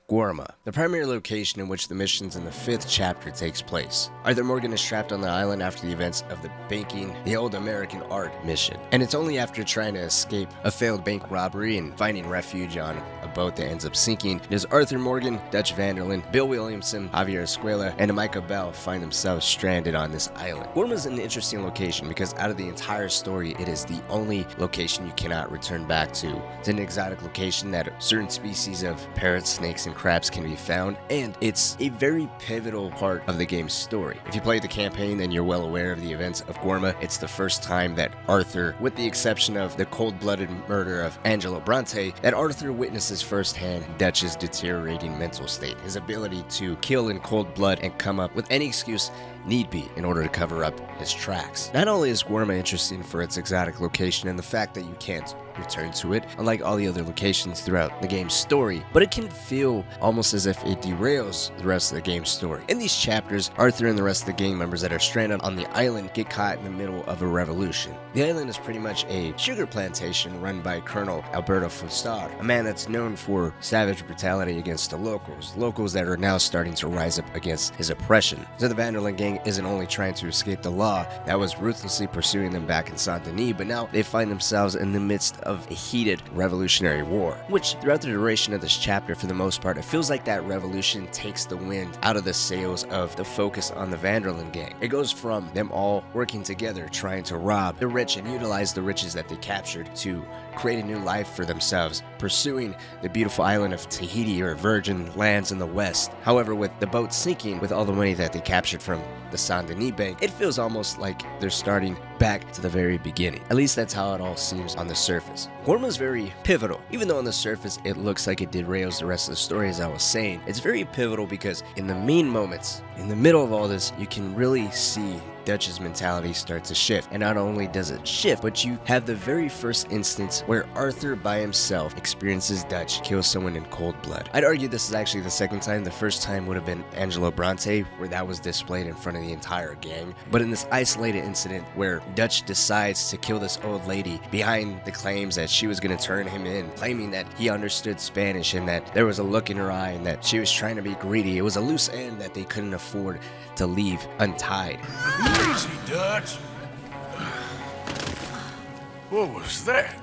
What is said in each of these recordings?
Guarma, the primary location in which the missions in the 5th chapter takes place. Arthur Morgan is trapped on the island after the events of the Banking the Old American Art mission, and it's only after trying to escape a failed bank robbery and finding refuge on a boat that ends up sinking does Arthur Morgan, Dutch Vanderlyn, Bill Williamson, Javier Escuela, and Micah Bell find themselves stranded on this island. Guarma is an interesting location because out of the entire story, it is the only location you cannot return back to. It's an exotic location that certain species of parrots, snakes, and crabs can be found, and it's a very pivotal part of the game's story. If you played the campaign, then you're well aware of the events of Guarma. It's the first time that Arthur, with the exception of the cold-blooded murder of Angelo Bronte, that Arthur witnesses firsthand Dutch's deteriorating mental state, his ability to kill in cold blood and come up with any excuse need be in order to cover up his tracks. Not only is Guarma interesting for its exotic location and the fact that you can't return to it, unlike all the other locations throughout the game's story, but it can feel almost as if it derails the rest of the game's story. In these chapters, Arthur and the rest of the gang members that are stranded on the island get caught in the middle of a revolution. The island is pretty much a sugar plantation run by Colonel Alberto Fustar, a man that's known for savage brutality against the locals that are now starting to rise up against his oppression. So the Vanderlyn gang isn't only trying to escape the law that was ruthlessly pursuing them back in Saint Denis, but now they find themselves in the midst of a heated revolutionary war, which throughout the duration of this chapter, for the most part, it feels like that revolution takes the wind out of the sails of the focus on the Vanderlyn gang. It goes from them all working together, trying to rob the rich and utilize the riches that they captured to create a new life for themselves, pursuing the beautiful island of Tahiti or virgin lands in the west. However, with the boat sinking with all the money that they captured from the Saint Denis Bank, it feels almost like they're starting back to the very beginning. At least that's how it all seems on the surface. Guarma is very pivotal. Even though on the surface it looks like it derails the rest of the story, as I was saying, it's very pivotal because in the mean moments, in the middle of all this, you can really see Dutch's mentality starts to shift. And not only does it shift, but you have the very first instance where Arthur by himself experiences Dutch kill someone in cold blood. I'd argue this is actually the second time. The first time would have been Angelo Bronte, where that was displayed in front of the entire gang. But in this isolated incident where Dutch decides to kill this old lady behind the claims that she was going to turn him in, claiming that he understood Spanish and that there was a look in her eye and that she was trying to be greedy. It was a loose end that they couldn't afford to leave untied. Easy, Dutch. What was that?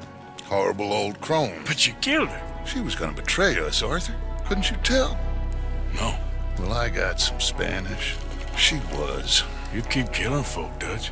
Horrible old crone. But you killed her. She was gonna betray us, Arthur. Couldn't you tell? No. Well, I got some Spanish. She was. You keep killing folk, Dutch.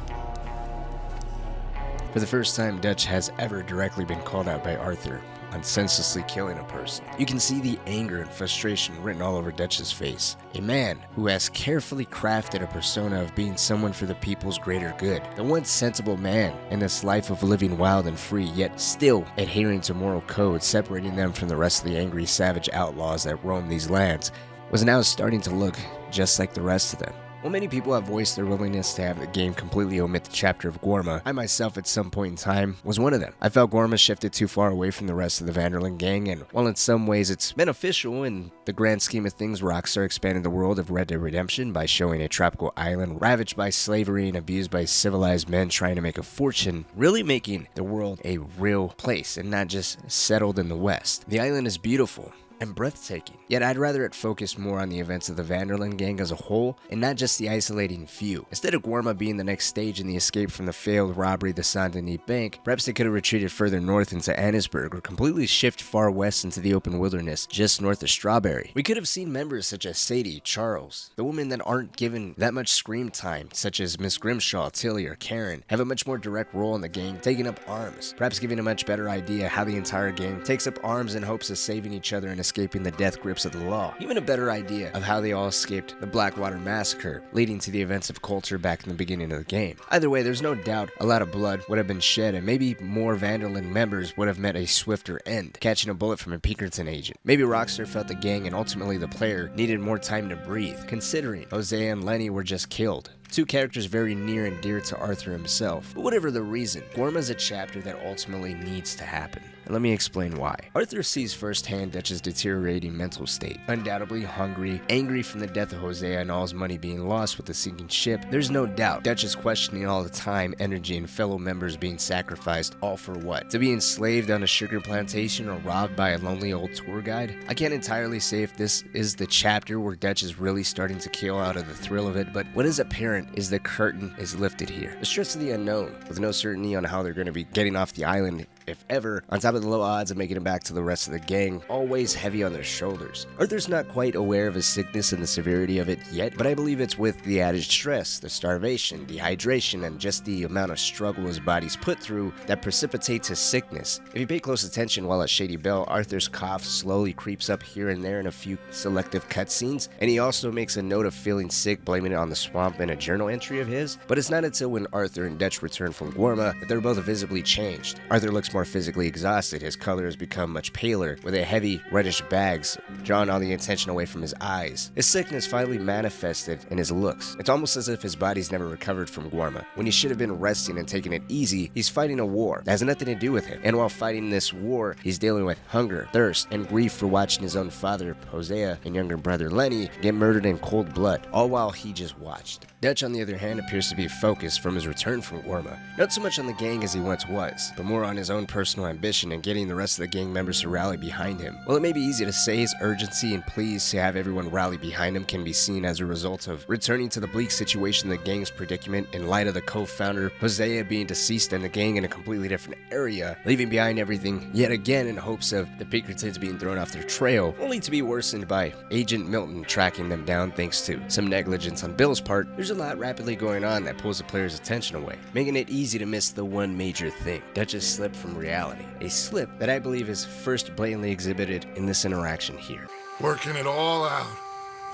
For the first time, Dutch has ever directly been called out by Arthur on senselessly killing a person. You can see the anger and frustration written all over Dutch's face. A man who has carefully crafted a persona of being someone for the people's greater good. The once sensible man in this life of living wild and free, yet still adhering to moral codes separating them from the rest of the angry, savage outlaws that roam these lands, was now starting to look just like the rest of them. While many people have voiced their willingness to have the game completely omit the chapter of Guarma, I myself at some point in time was one of them. I felt Guarma shifted too far away from the rest of the Vanderlyn gang, and while in some ways it's beneficial in the grand scheme of things, Rockstar expanded the world of Red Dead Redemption by showing a tropical island ravaged by slavery and abused by civilized men trying to make a fortune, really making the world a real place and not just settled in the West. The island is beautiful and breathtaking. Yet I'd rather it focus more on the events of the Vanderlyn gang as a whole and not just the isolating few. Instead of Guarma being the next stage in the escape from the failed robbery of the Saint Denis Bank, perhaps they could have retreated further north into Annisburg or completely shift far west into the open wilderness just north of Strawberry. We could have seen members such as Sadie, Charles, the women that aren't given that much screen time, such as Miss Grimshaw, Tilly, or Karen, have a much more direct role in the gang, taking up arms, perhaps giving a much better idea how the entire gang takes up arms in hopes of saving each other and escaping the death grips of the law. Even a better idea of how they all escaped the Blackwater Massacre, leading to the events of Coulter back in the beginning of the game. Either way, there's no doubt a lot of blood would have been shed and maybe more Vanderlyn members would have met a swifter end, catching a bullet from a Pinkerton agent. Maybe Rockstar felt the gang and ultimately the player needed more time to breathe, considering Hosea and Lenny were just killed. Two characters very near and dear to Arthur himself. But whatever the reason, Guarma is a chapter that ultimately needs to happen. and let me explain why. Arthur sees firsthand Dutch's deteriorating mental state. Undoubtedly hungry, angry from the death of Hosea and all his money being lost with the sinking ship, there's no doubt Dutch is questioning all the time, energy, and fellow members being sacrificed, all for what? To be enslaved on a sugar plantation or robbed by a lonely old tour guide? I can't entirely say if this is the chapter where Dutch is really starting to kill out of the thrill of it, but what is apparent is the curtain is lifted here. The stress of the unknown, with no certainty on how they're going to be getting off the island, if ever, on top of the low odds of making it back to the rest of the gang, always heavy on their shoulders. Arthur's not quite aware of his sickness and the severity of it yet, but I believe it's with the added stress, the starvation, dehydration, and just the amount of struggle his body's put through that precipitates his sickness. If you pay close attention while at Shady Belle, Arthur's cough slowly creeps up here and there in a few selective cutscenes, and he also makes a note of feeling sick, blaming it on the swamp in a journal entry of his, but it's not until when Arthur and Dutch return from Guarma that they're both visibly changed. Arthur looks more physically exhausted, his color has become much paler, with a heavy reddish bags drawing all the attention away from his eyes. His sickness finally manifested in his looks. It's almost as if his body's never recovered from Guarma. When he should have been resting and taking it easy, he's fighting a war that has nothing to do with him. And while fighting this war, he's dealing with hunger, thirst, and grief for watching his own father, Hosea, and younger brother Lenny get murdered in cold blood, all while he just watched. Dutch, on the other hand, appears to be focused from his return from Guarma, not so much on the gang as he once was, but more on his own personal ambition and getting the rest of the gang members to rally behind him. While it may be easy to say, his urgency and pleas to have everyone rally behind him can be seen as a result of returning to the bleak situation of the gang's predicament in light of the co-founder Hosea being deceased and the gang in a completely different area, leaving behind everything yet again in hopes of the Pinkertons being thrown off their trail, only to be worsened by Agent Milton tracking them down thanks to some negligence on Bill's part. There's a lot rapidly going on that pulls the player's attention away, making it easy to miss the one major thing: Dutch's slip from reality. A slip that I believe is first blatantly exhibited in this interaction here. Working it all out.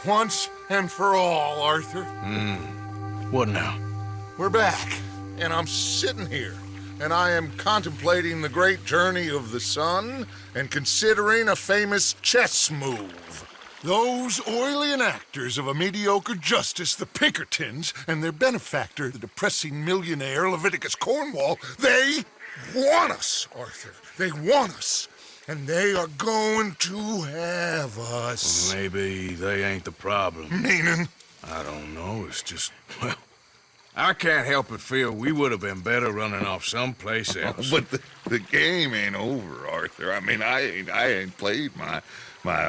Once and for all, Arthur. What now? We're back, and I'm sitting here, and I am contemplating the great journey of the sun and considering a famous chess move. Those oily enactors of a mediocre justice, the Pinkertons, and their benefactor, the depressing millionaire Leviticus Cornwall, they want us, Arthur. They want us. And they are going to have us. Maybe they ain't the problem. Meaning? I don't know. It's just, well, I can't help but feel we would have been better running off someplace else. But the game ain't over, Arthur. I mean, I ain't played my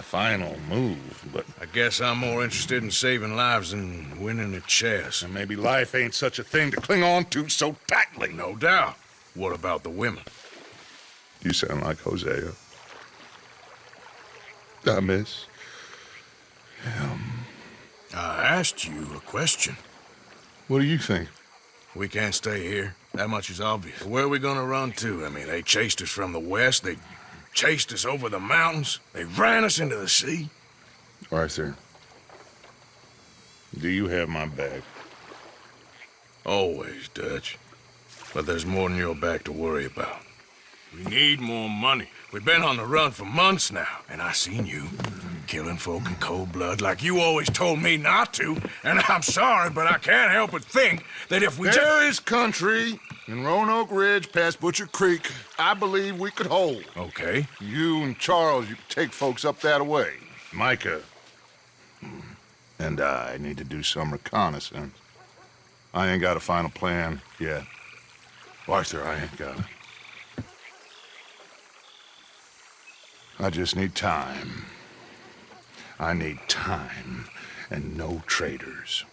final move, but I guess I'm more interested in saving lives than winning at chess. and maybe life ain't such a thing to cling on to so tightly. No doubt. What about the women? You sound like Hosea. I miss him. I asked you a question. What do you think? We can't stay here. That much is obvious. Where are we gonna run to? I mean, they chased us from the west. They chased us over the mountains. They ran us into the sea. Arthur, do you have my back? Always, Dutch. But there's more than your back to worry about. We need more money. We've been on the run for months now, and I seen you killing folk in cold blood like you always told me not to. And I'm sorry, but I can't help but think that if we There is country in Roanoke Ridge past Butcher Creek I believe we could hold. Okay. You and Charles, you can take folks up that way. Micah and I need to do some reconnaissance. I ain't got a final plan yet. Arthur, I ain't got it. I just need time. I need time and no traitors.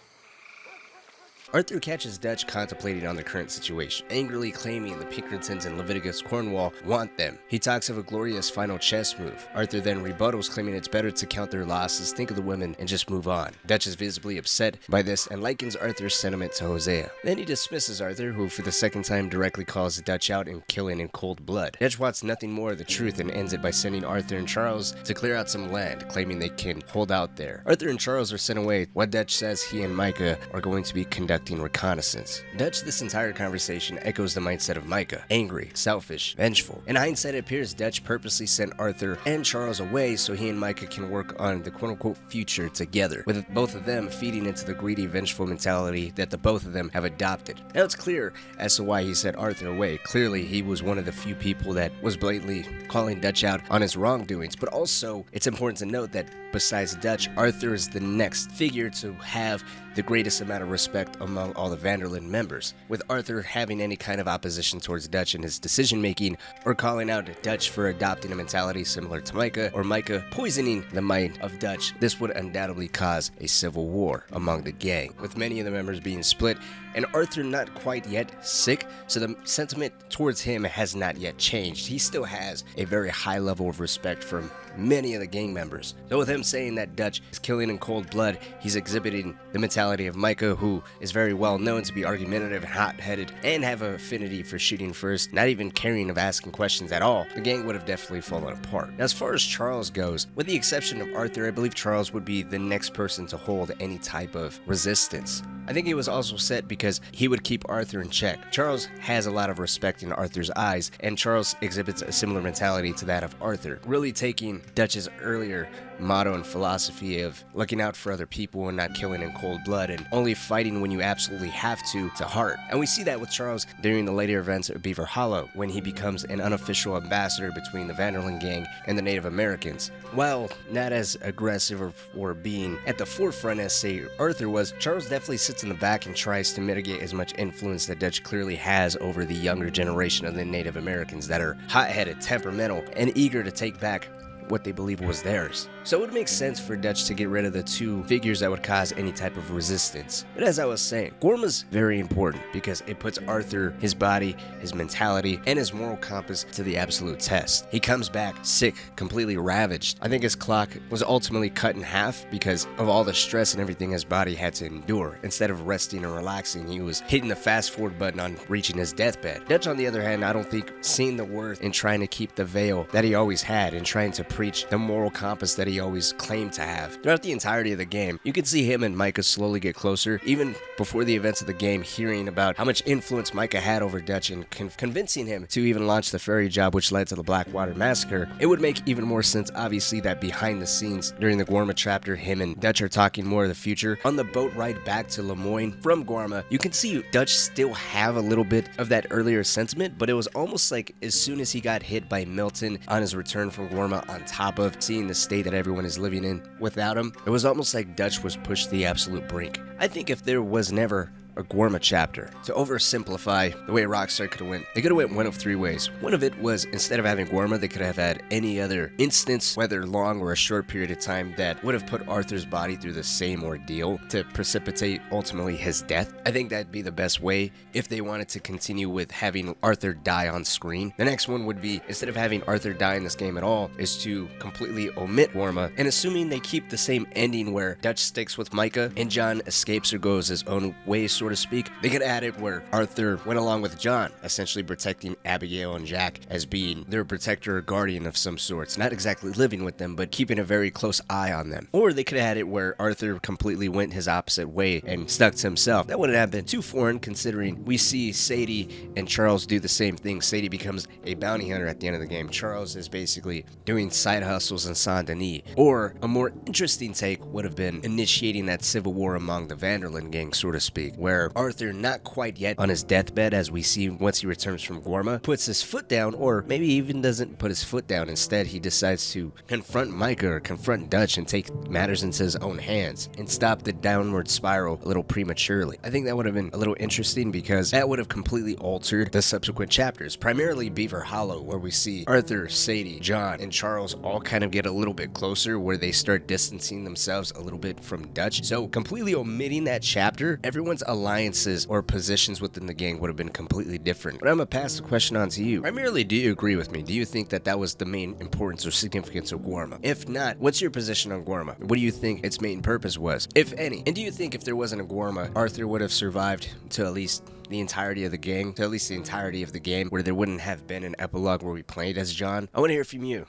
Arthur catches Dutch contemplating on the current situation, angrily claiming the Pinkertons and Leviticus Cornwall want them. He talks of a glorious final chess move. Arthur then rebuttals, claiming it's better to count their losses, think of the women, and just move on. Dutch is visibly upset by this and likens Arthur's sentiment to Hosea. Then he dismisses Arthur, who for the second time directly calls Dutch out and killing in cold blood. Dutch wants nothing more of the truth and ends it by sending Arthur and Charles to clear out some land, claiming they can hold out there. Arthur and Charles are sent away. What Dutch says he and Micah are going to be conducting conducting reconnaissance. Dutch, this entire conversation echoes the mindset of Micah: angry, selfish, vengeful. In hindsight, it appears Dutch purposely sent Arthur and Charles away so he and Micah can work on the quote-unquote future together, with both of them feeding into the greedy, vengeful mentality that the both of them have adopted. Now it's clear as to why he sent Arthur away. Clearly, he was one of the few people that was blatantly calling Dutch out on his wrongdoings, but also it's important to note that besides Dutch, Arthur is the next figure to have the greatest amount of respect among all the Van der Linde members, with Arthur having any kind of opposition towards Dutch in his decision-making, or calling out Dutch for adopting a mentality similar to Micah, or Micah poisoning the mind of Dutch. This would undoubtedly cause a civil war among the gang, with many of the members being split, and Arthur not quite yet sick, so the sentiment towards him has not yet changed. He still has a very high level of respect from many of the gang members. So with him saying that Dutch is killing in cold blood, he's exhibiting the mentality of Micah, who is very well known to be argumentative and hot-headed and have an affinity for shooting first, not even caring of asking questions at all. The gang would have definitely fallen apart. Now, as far as Charles goes, with the exception of Arthur, I believe Charles would be the next person to hold any type of resistance. I think he was also set because he would keep Arthur in check. Charles has a lot of respect in Arthur's eyes, and Charles exhibits a similar mentality to that of Arthur, really taking Dutch's earlier motto and philosophy of looking out for other people and not killing in cold blood and only fighting when you absolutely have to heart. And we see that with Charles during the later events of Beaver Hollow, when he becomes an unofficial ambassador between the Van der Linde gang and the Native Americans. While not as aggressive or being at the forefront as, say, Arthur was, Charles definitely sits in the back and tries to mitigate as much influence that Dutch clearly has over the younger generation of the Native Americans that are hot-headed, temperamental, and eager to take back what they believe was theirs. So it would make sense for Dutch to get rid of the two figures that would cause any type of resistance. But as I was saying, Guarma's very important because it puts Arthur, his body, his mentality, and his moral compass to the absolute test. He comes back sick, completely ravaged. I think his clock was ultimately cut in half because of all the stress and everything his body had to endure. Instead of resting and relaxing, he was hitting the fast forward button on reaching his deathbed. Dutch, on the other hand, I don't think seeing the worth in trying to keep the veil that he always had and trying to preach the moral compass that he always claimed to have. Throughout the entirety of the game, you can see him and Micah slowly get closer, even before the events of the game, hearing about how much influence Micah had over Dutch and convincing him to even launch the ferry job, which led to the Blackwater Massacre. It would make even more sense, obviously, that behind the scenes during the Guarma chapter, him and Dutch are talking more of the future. On the boat ride back to Lemoyne from Guarma, you can see Dutch still have a little bit of that earlier sentiment, but it was almost like as soon as he got hit by Milton on his return from Guarma, on top of seeing the state that everyone is living in without him, it was almost like Dutch was pushed to the absolute brink. I think if there was never a Guarma chapter, to oversimplify the way Rockstar could have went, they could have went one of three ways. One of it was, instead of having Guarma, they could have had any other instance, whether long or a short period of time, that would have put Arthur's body through the same ordeal to precipitate ultimately his death. I think that'd be the best way if they wanted to continue with having Arthur die on screen. The next one would be, instead of having Arthur die in this game at all, is to completely omit Guarma, and assuming they keep the same ending where Dutch sticks with Micah and John escapes or goes his own way, so to speak, they could add it where Arthur went along with John, essentially protecting Abigail and Jack as being their protector or guardian of some sorts, not exactly living with them, but keeping a very close eye on them. Or they could have had it where Arthur completely went his opposite way and stuck to himself. That wouldn't have been too foreign, considering we see Sadie and Charles do the same thing. Sadie becomes a bounty hunter at the end of the game. Charles is basically doing side hustles in Saint Denis. Or a more interesting take would have been initiating that civil war among the Van der Linde gang, so to speak, where Arthur, not quite yet on his deathbed, as we see once he returns from Guarma, puts his foot down, or maybe even doesn't put his foot down. Instead, he decides to confront Micah or confront Dutch and take matters into his own hands and stop the downward spiral a little prematurely. I think that would have been a little interesting because that would have completely altered the subsequent chapters, primarily Beaver Hollow, where we see Arthur, Sadie, John, and Charles all kind of get a little bit closer, where they start distancing themselves a little bit from Dutch. So completely omitting that chapter, everyone's alliances or positions within the gang would have been completely different. But I'm gonna pass the question on to you. Primarily, do you agree with me? Do you think that that was the main importance or significance of Guarma? If not, what's your position on Guarma? What do you think its main purpose was, if any? And do you think if there wasn't a Guarma, Arthur would have survived to at least the entirety of the gang, to at least the entirety of the game, where there wouldn't have been an epilogue where we played as John? I want to hear from you.